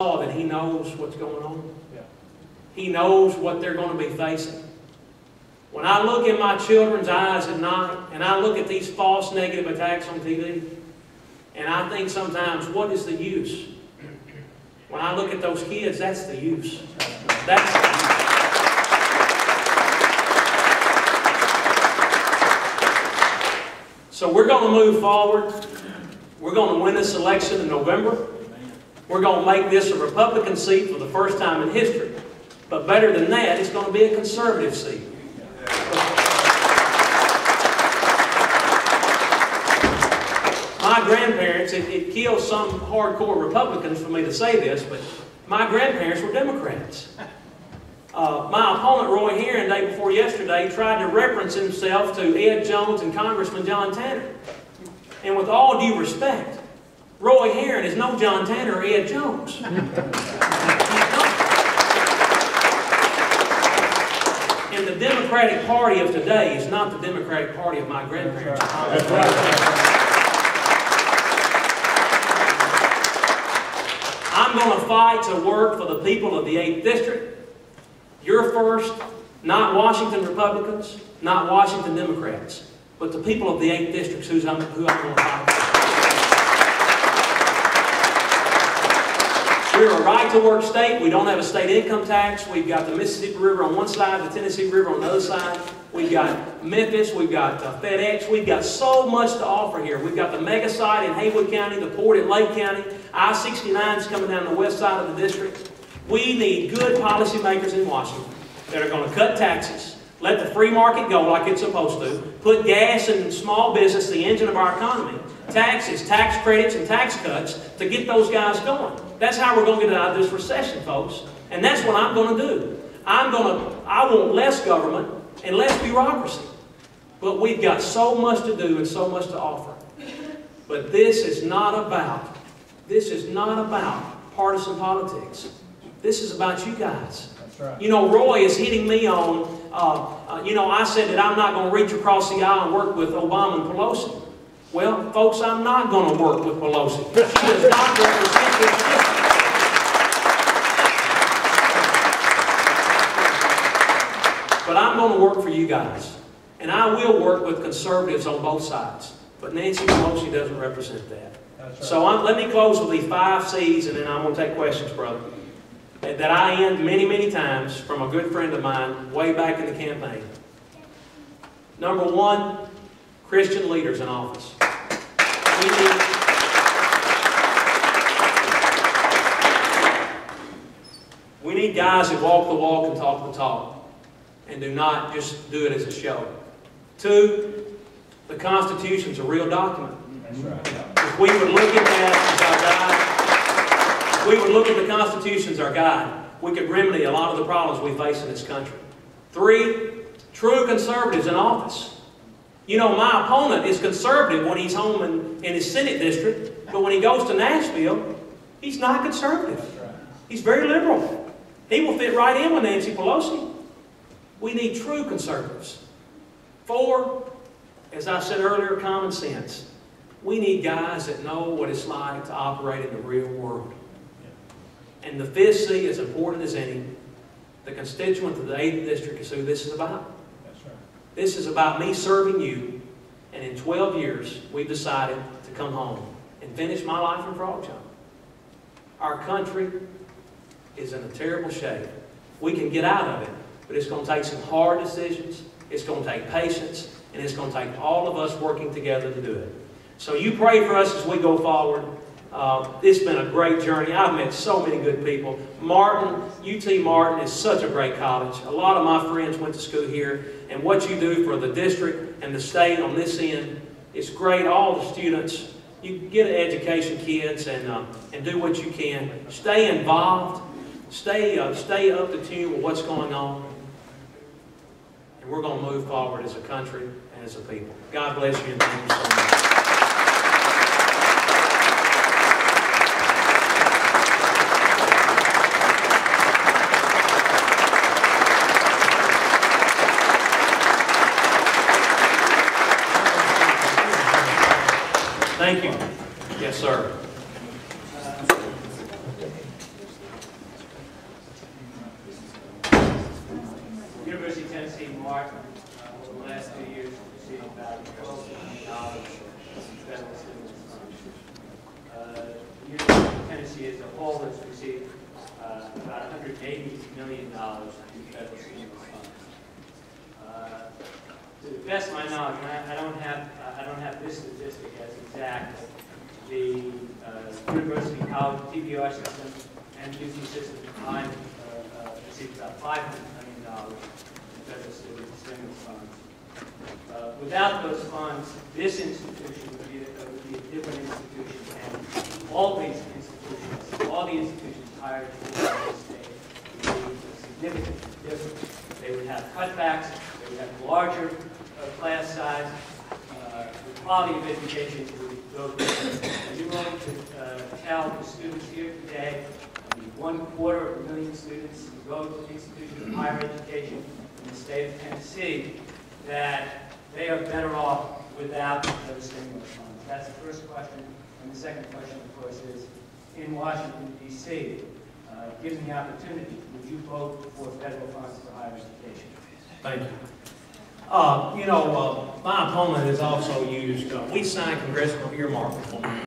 that he knows what's going on. He knows what they're going to be facing. When I look in my children's eyes at night, and I look at these false negative attacks on TV, and I think sometimes, what is the use? When I look at those kids, that's the use. That's the use. So we're going to move forward. We're going to win this election in November. We're going to make this a Republican seat for the first time in history. But better than that, it's going to be a conservative seat. My grandparents, it kills some hardcore Republicans for me to say this, but my grandparents were Democrats. My opponent, Roy Heron, the day before yesterday, tried to reference himself to Ed Jones and Congressman John Tanner. And with all due respect, Roy Heron is no John Tanner or Ed Jones. And the Democratic Party of today is not the Democratic Party of my grandparents. That's right. I'm going to fight to work for the people of the 8th District. You're first, not Washington Republicans, not Washington Democrats, but the people of the 8th District who I'm going to fight for. We're a right-to-work state. We don't have a state income tax. We've got the Mississippi River on one side, the Tennessee River on the other side. We've got Memphis. We've got FedEx. We've got so much to offer here. We've got the mega site in Haywood County, the port in Lake County. I-69 is coming down the west side of the district. We need good policymakers in Washington that are going to cut taxes, let the free market go like it's supposed to, put gas in small business, the engine of our economy, taxes, tax credits, and tax cuts to get those guys going. That's how we're going to get out of this recession, folks. And that's what I'm going to do. I want less government and less bureaucracy. But we've got so much to do and so much to offer. But this is not about partisan politics. This is about you guys. That's right. You know, Roy is hitting me on, I said that I'm not going to reach across the aisle and work with Obama and Pelosi. Well, folks, I'm not going to work with Pelosi. She does not represent this district. But I'm going to work for you guys. And I will work with conservatives on both sides. But Nancy Pelosi doesn't represent that. That's right. So let me close with these 5 C's, and then I'm going to take questions, brother. That I end many, many times from a good friend of mine way back in the campaign. Number 1, Christian leaders in office. We need guys who walk the walk and talk the talk and do not just do it as a show. 2, the Constitution's a real document. That's right. If we would look at that as our guide, if we would look at the Constitution as our guide, we could remedy a lot of the problems we face in this country. 3, true conservatives in office. You know, my opponent is conservative when he's home in his Senate district, but when he goes to Nashville, he's not conservative. He's very liberal. He will fit right in with Nancy Pelosi. We need true conservatives. 4, as I said earlier, common sense. We need guys that know what it's like to operate in the real world. And the 5th C, as important as any, the constituent of the 8th District is who this is about. That's right. This is about me serving you, and in 12 years, we've decided to come home and finish my life in Frog Jump. Our country is in a terrible shape. We can get out of it, but it's going to take some hard decisions, it's going to take patience, and it's going to take all of us working together to do it. So you pray for us as we go forward. It's been a great journey. I've met so many good people. UT Martin is such a great college. A lot of my friends went to school here. And what you do for the district and the state on this end is great. All the students, you get an education, kids, and do what you can. Stay involved. Stay up to tune with what's going on. And we're going to move forward as a country and as a people. God bless you and thank you so much. Thank you. Yes, sir. Tennessee Martin, over the last 2 years, received about $12 million in federal stimulus funds. The University of Tennessee as a whole has received about $180 million in federal stimulus funds. To the best of my knowledge, and I don't have this statistic as exact, the University College TBR system and UT system combined received about $500 million in federal stimulus funds. Without those funds, this institution would be a different institution, and all these institutions, all the institutions higher education in the state would be significantly different. They would have cutbacks, they would have larger class size, the quality of education would go down. And you're going to tell the students here today, 250,000 students who go to institutions of higher education in the state of Tennessee, that they are better off without those stimulus funds. That's the first question. And the second question, of course, is in Washington, D.C., given the opportunity, would you vote for federal funds for higher education? Thank you. My opponent has also used, we signed congressional earmark reform.